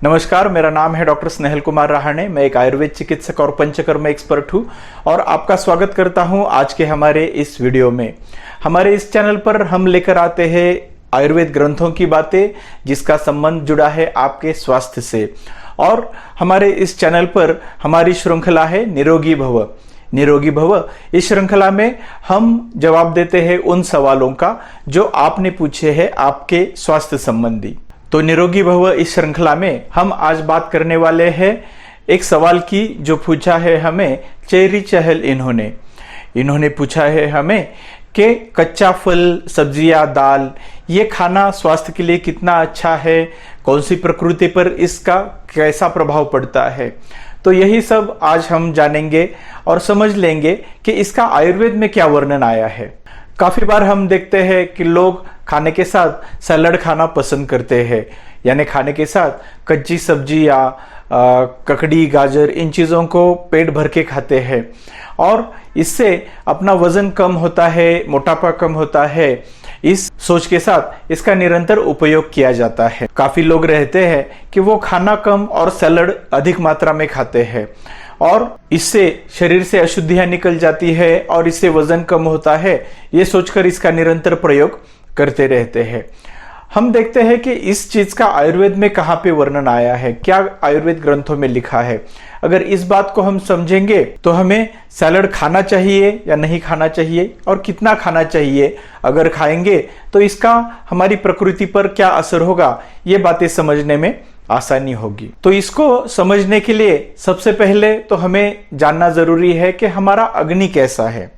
नमस्कार, मेरा नाम है डॉक्टर स्नेहल कुमार रहाणे। मैं एक आयुर्वेद चिकित्सक और पंचकर्म एक्सपर्ट हूं और आपका स्वागत करता हूं आज के हमारे इस वीडियो में। हमारे इस चैनल पर हम लेकर आते हैं आयुर्वेद ग्रंथों की बातें जिसका संबंध जुड़ा है आपके स्वास्थ्य से। और हमारे इस चैनल पर हमारी श्रृंखला है निरोगी भव। निरोगी भव इस श्रृंखला में हम जवाब देते हैं उन सवालों का जो आपने पूछे हैं आपके स्वास्थ्य संबंधी। तो निरोगी भव इस श्रृंखला में हम आज बात करने वाले हैं एक सवाल की जो पूछा है हमें चेरी चहल। इन्होंने पूछा है हमें कि कच्चा फल, सब्जियां, दाल ये खाना स्वास्थ्य के लिए कितना अच्छा है, कौन सी प्रकृति पर इसका कैसा प्रभाव पड़ता है। तो यही सब आज हम जानेंगे और समझ लेंगे कि इसका आयुर्वेद में क्या वर्णन आया है। काफी बार हम देखते हैं कि लोग खाने के साथ सैलड खाना पसंद करते हैं, यानी खाने के साथ कच्ची सब्जी या ककड़ी, गाजर इन चीज़ों को पेट भर के खाते हैं और इससे अपना वजन कम होता है, मोटापा कम होता है। इस सोच के साथ इसका निरंतर उपयोग किया जाता है। काफी लोग रहते हैं कि वो खाना कम और सैलड अधिक मात्रा में खाते हैं और इससे शरीर से अशुद्धियां निकल जाती है और इससे वजन कम होता है, ये सोचकर इसका निरंतर प्रयोग करते रहते हैं। हम देखते हैं कि इस चीज का आयुर्वेद में कहाँ पे वर्णन आया है, क्या आयुर्वेद ग्रंथों में लिखा है। अगर इस बात को हम समझेंगे तो हमें सैलड खाना चाहिए या नहीं खाना चाहिए और कितना खाना चाहिए, अगर खाएंगे तो इसका हमारी प्रकृति पर क्या असर होगा, ये बातें समझने में आसानी होगी। तो इसको समझने के लिए सबसे पहले तो हमें जानना जरूरी है कि हमारा अग्नि कैसा है।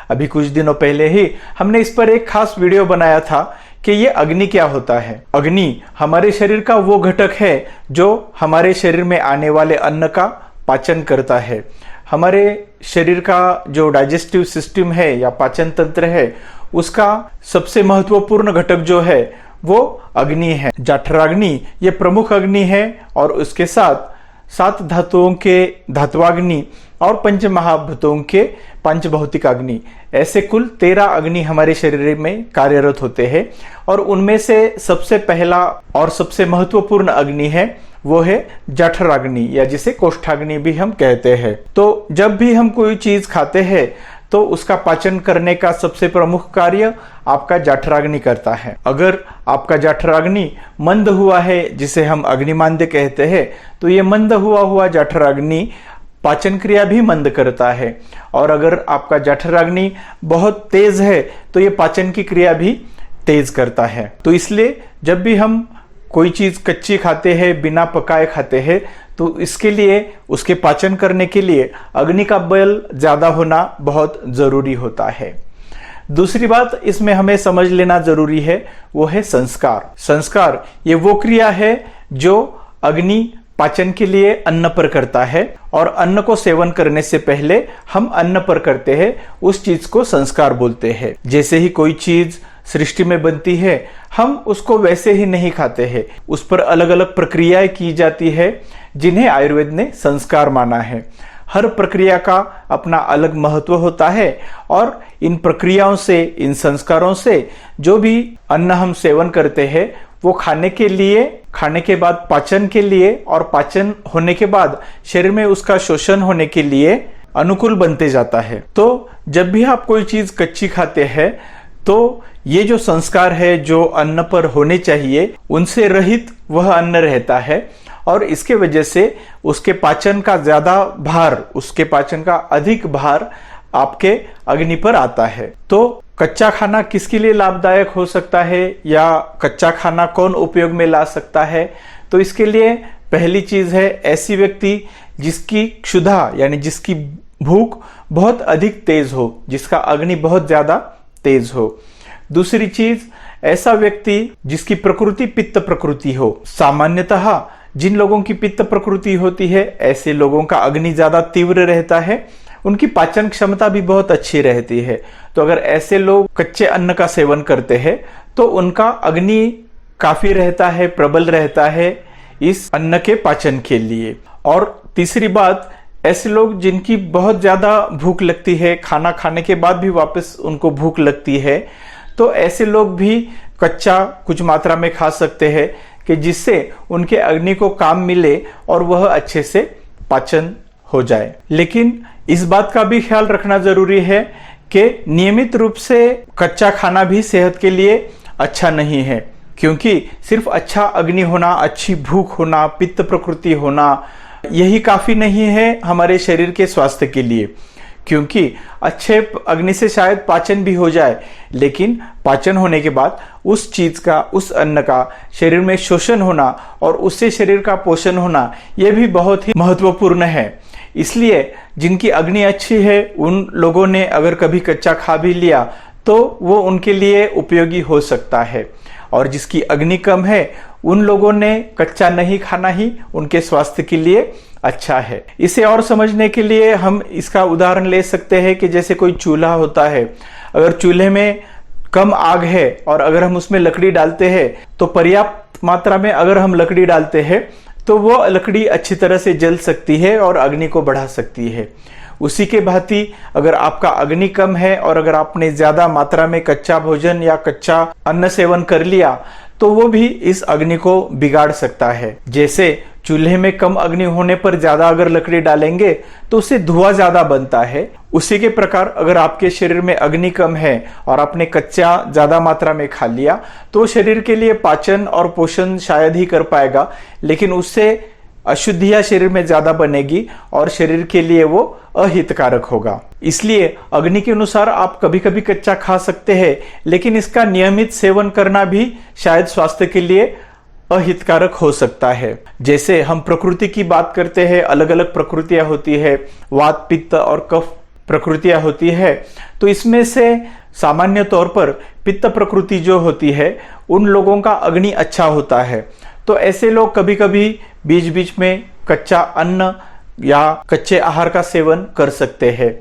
अभी कुछ दिनों पहले ही हमने इस पर एक खास वीडियो बनाया था कि ये अग्नि क्या होता है। अग्नि हमारे शरीर का वो घटक है जो हमारे शरीर में आने वाले अन्न का पाचन करता है। हमारे शरीर का जो डाइजेस्टिव सिस्टम है या पाचन तंत्र है उसका सबसे महत्वपूर्ण घटक जो है वो अग्नि है। जठराग्नि ये प्रमुख अग्नि है और उसके साथ 7 धातुओं के धात्वाग्नि और पंच महाभूतों के पंचभौतिक अग्नि, ऐसे कुल 13 अग्नि हमारे शरीर में कार्यरत होते हैं और उनमें से सबसे पहला और सबसे महत्वपूर्ण अग्नि है वो है जठराग्नि या जिसे कोष्ठाग्नि भी हम कहते हैं। तो जब भी हम कोई चीज खाते हैं तो उसका पाचन करने का सबसे प्रमुख कार्य आपका जठराग्नि करता है। अगर आपका जठराग्नि मंद हुआ है, जिसे हम अग्निमांद्य कहते हैं, तो ये मंद हुआ जठराग्नि पाचन क्रिया भी मंद करता है और अगर आपका जठराग्नि बहुत तेज है तो ये पाचन की क्रिया भी तेज करता है। तो इसलिए जब भी हम कोई चीज कच्ची खाते हैं, बिना पकाए खाते हैं, तो इसके लिए उसके पाचन करने के लिए अग्नि का बल ज्यादा होना बहुत जरूरी होता है। दूसरी बात इसमें हमें समझ लेना जरूरी है वो है संस्कार। संस्कार ये वो क्रिया है जो अग्नि पाचन के लिए अन्न पर करता है और अन्न को सेवन करने से पहले हम अन्न पर करते हैं, उस चीज को संस्कार बोलते हैं। जैसे ही कोई चीज सृष्टि में बनती है हम उसको वैसे ही नहीं खाते हैं, उस पर अलग अलग प्रक्रियाएं की जाती है जिन्हें आयुर्वेद ने संस्कार माना है। हर प्रक्रिया का अपना अलग महत्व होता है और इन प्रक्रियाओं से, इन संस्कारों से जो भी अन्न हम सेवन करते हैं वो खाने के लिए, खाने के बाद पाचन के लिए और पाचन होने के बाद शरीर में उसका शोषण होने के लिए अनुकूल बनते जाता है। तो जब भी आप कोई चीज कच्ची खाते हैं तो ये जो संस्कार है जो अन्न पर होने चाहिए उनसे रहित वह अन्न रहता है और इसके वजह से उसके पाचन का ज्यादा भार, उसके पाचन का अधिक भार आपके अग्नि पर आता है। तो कच्चा खाना किसके लिए लाभदायक हो सकता है या कच्चा खाना कौन उपयोग में ला सकता है, तो इसके लिए पहली चीज है ऐसी व्यक्ति जिसकी क्षुधा यानी जिसकी भूख बहुत अधिक तेज हो, जिसका अग्नि बहुत ज्यादा तेज हो। दूसरी चीज ऐसा व्यक्ति जिसकी प्रकृति पित्त प्रकृति हो। सामान्यतः जिन लोगों की पित्त प्रकृति होती है ऐसे लोगों का अग्नि ज्यादा तीव्र रहता है, उनकी पाचन क्षमता भी बहुत अच्छी रहती है। तो अगर ऐसे लोग कच्चे अन्न का सेवन करते हैं तो उनका अग्नि काफी रहता है, प्रबल रहता है इस अन्न के पाचन के लिए। और तीसरी बात, ऐसे लोग जिनकी बहुत ज्यादा भूख लगती है, खाना खाने के बाद भी वापस उनको भूख लगती है, तो ऐसे लोग भी कच्चा कुछ मात्रा में खा सकते हैं कि जिससे उनके अग्नि को काम मिले और वह अच्छे से पाचन हो जाए। लेकिन इस बात का भी ख्याल रखना जरूरी है कि नियमित रूप से कच्चा खाना भी सेहत के लिए अच्छा नहीं है, क्योंकि सिर्फ अच्छा अग्नि होना, अच्छी भूख होना, पित्त प्रकृति होना यही काफी नहीं है हमारे शरीर के स्वास्थ्य के लिए। क्योंकि अच्छे अग्नि से शायद पाचन भी हो जाए, लेकिन पाचन होने के बाद उस चीज का, उस अन्न का शरीर में शोषण होना और उससे शरीर का पोषण होना यह भी बहुत ही महत्वपूर्ण है। इसलिए जिनकी अग्नि अच्छी है उन लोगों ने अगर कभी कच्चा खा भी लिया तो वो उनके लिए उपयोगी हो सकता है, और जिसकी अग्नि कम है उन लोगों ने कच्चा नहीं खाना ही उनके स्वास्थ्य के लिए अच्छा है। इसे और समझने के लिए हम इसका उदाहरण ले सकते हैं कि जैसे कोई चूल्हा होता है, अगर चूल्हे में कम आग है और अगर हम उसमें लकड़ी डालते हैं तो पर्याप्त मात्रा में अगर हम लकड़ी डालते हैं तो वो लकड़ी अच्छी तरह से जल सकती है और अग्नि को बढ़ा सकती है। उसी के भांति अगर आपका अग्नि कम है और अगर आपने ज्यादा मात्रा में कच्चा भोजन या कच्चा अन्न सेवन कर लिया तो वो भी इस अग्नि को बिगाड़ सकता है। जैसे चूल्हे में कम अग्नि होने पर ज्यादा अगर लकड़ी डालेंगे तो उससे धुआं ज्यादा बनता है, उसी के प्रकार अगर आपके शरीर में अग्नि कम है और आपने कच्चा ज्यादा मात्रा में खा लिया तो शरीर के लिए पाचन और पोषण शायद ही कर पाएगा, लेकिन उससे अशुद्धियां शरीर में ज्यादा बनेगी और शरीर के लिए वो अहितकारक होगा। इसलिए अग्नि के अनुसार आप कभी कभी कच्चा खा सकते हैं, लेकिन इसका नियमित सेवन करना भी शायद स्वास्थ्य के लिए अहितकारक हो सकता है। जैसे हम प्रकृति की बात करते हैं, अलग अलग प्रकृतियां होती है, वात, पित्त और कफ प्रकृतियां होती है, तो इसमें से सामान्य तौर पर पित्त प्रकृति जो होती है उन लोगों का अग्नि अच्छा होता है। तो ऐसे लोग कभी कभी बीच बीच में कच्चा अन्न या कच्चे आहार का सेवन कर सकते हैं।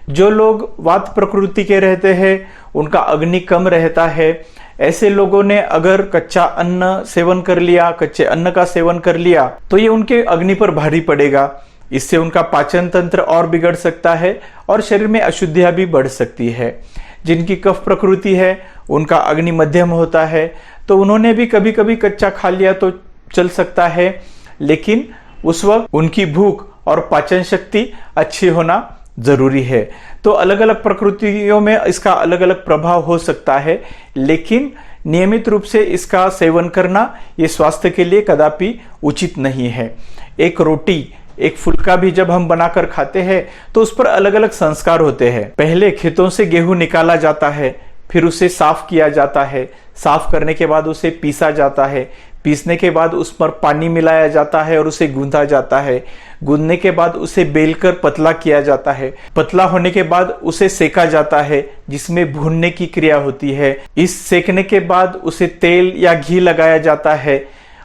जो लोग वात प्रकृति के रहते हैं उनका अग्नि कम रहता है, ऐसे लोगों ने अगर कच्चा अन्न सेवन कर लिया, कच्चे अन्न का सेवन कर लिया तो ये उनके अग्नि पर भारी पड़ेगा। इससे उनका पाचन तंत्र और बिगड़ सकता है और शरीर में अशुद्धियां भी बढ़ सकती है। जिनकी कफ प्रकृति है उनका अग्नि मध्यम होता है, तो उन्होंने भी कभी कभी कच्चा खा लिया तो चल सकता है, लेकिन उस वक्त उनकी भूख और पाचन शक्ति अच्छी होना जरूरी है। तो अलग अलग प्रकृतियों में इसका अलग अलग प्रभाव हो सकता है, लेकिन नियमित रूप से इसका सेवन करना ये स्वास्थ्य के लिए कदापि उचित नहीं है। एक रोटी, एक फुल्का भी जब हम बनाकर खाते हैं तो उस पर अलग अलग संस्कार होते हैं। पहले खेतों से गेहूं निकाला जाता है, फिर उसे साफ किया जाता है, साफ करने के बाद उसे पीसा जाता है, पीसने के बाद उस पर पानी मिलाया जाता है और उसे गूंथा जाता है, गूंथने के बाद उसे बेलकर पतला किया जाता है, पतला होने के बाद उसे सेका जाता है जिसमें भूनने की क्रिया होती है। इस सेकने के बाद उसे तेल या घी लगाया जाता है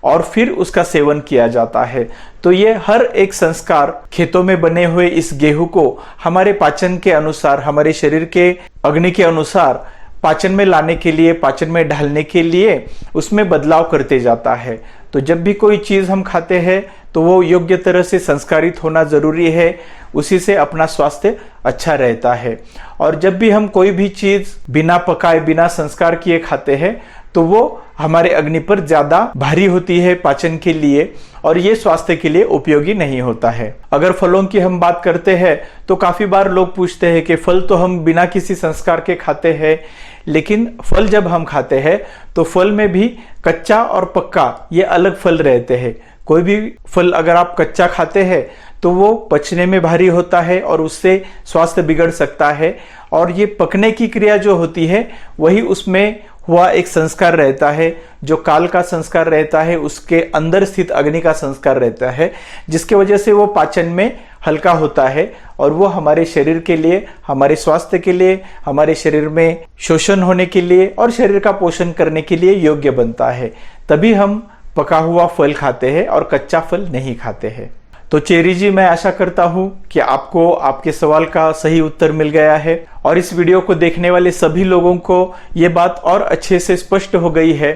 और फिर उसका सेवन किया जाता है। तो ये हर एक संस्कार खेतों में बने हुए इस गेहूं को हमारे पाचन के अनुसार, हमारे शरीर के अग्नि के अनुसार पाचन में लाने के लिए, पाचन में ढालने के लिए उसमें बदलाव करते जाता है। तो जब भी कोई चीज हम खाते हैं तो वो योग्य तरह से संस्कारित होना जरूरी है, उसी से अपना स्वास्थ्य अच्छा रहता है। और जब भी हम कोई भी चीज बिना पकाए, बिना संस्कार किए खाते हैं तो वो हमारे अग्नि पर ज्यादा भारी होती है पाचन के लिए, और ये स्वास्थ्य के लिए उपयोगी नहीं होता है। अगर फलों की हम बात करते हैं तो काफी बार लोग पूछते हैं कि फल तो हम बिना किसी संस्कार के खाते हैं, लेकिन फल जब हम खाते हैं तो फल में भी कच्चा और पक्का ये अलग फल रहते हैं। कोई भी फल अगर आप कच्चा खाते हैं तो वो पचने में भारी होता है और उससे स्वास्थ्य बिगड़ सकता है, और ये पकने की क्रिया जो होती है वही उसमें हुआ एक संस्कार रहता है, जो काल का संस्कार रहता है, उसके अंदर स्थित अग्नि का संस्कार रहता है, जिसके वजह से वो पाचन में हल्का होता है और वो हमारे शरीर के लिए, हमारे स्वास्थ्य के लिए, हमारे शरीर में शोषण होने के लिए और शरीर का पोषण करने के लिए योग्य बनता है। तभी हम पका हुआ फल खाते हैं और कच्चा फल नहीं खाते हैं। तो चेरी जी, मैं आशा करता हूं कि आपको आपके सवाल का सही उत्तर मिल गया है और इस वीडियो को देखने वाले सभी लोगों को ये बात और अच्छे से स्पष्ट हो गई है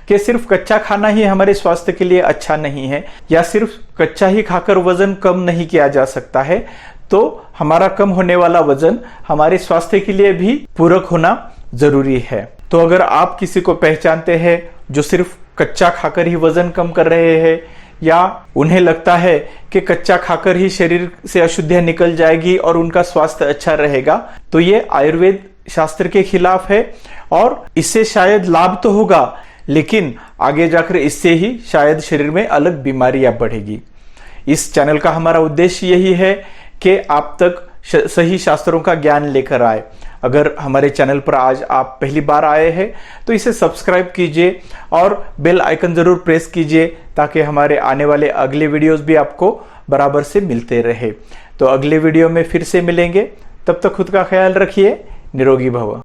कि सिर्फ कच्चा खाना ही हमारे स्वास्थ्य के लिए अच्छा नहीं है, या सिर्फ कच्चा ही खाकर वजन कम नहीं किया जा सकता है। तो हमारा कम होने वाला वजन हमारे स्वास्थ्य के लिए भी पूरक होना जरूरी है। तो अगर आप किसी को पहचानते हैं जो सिर्फ कच्चा खाकर ही वजन कम कर रहे हैं, या उन्हें लगता है कि कच्चा खाकर ही शरीर से अशुद्धियां निकल जाएगी और उनका स्वास्थ्य अच्छा रहेगा, तो ये आयुर्वेद शास्त्र के खिलाफ है। और इससे शायद लाभ तो होगा, लेकिन आगे जाकर इससे ही शायद शरीर में अलग बीमारियां बढ़ेगी। इस चैनल का हमारा उद्देश्य यही है कि आप तक सही शास्त्रों का ज्ञान लेकर आए। अगर हमारे चैनल पर आज आप पहली बार आए हैं तो इसे सब्सक्राइब कीजिए और बेल आइकन जरूर प्रेस कीजिए, ताकि हमारे आने वाले अगले वीडियोस भी आपको बराबर से मिलते रहे। तो अगले वीडियो में फिर से मिलेंगे, तब तक खुद का ख्याल रखिए। निरोगी भव।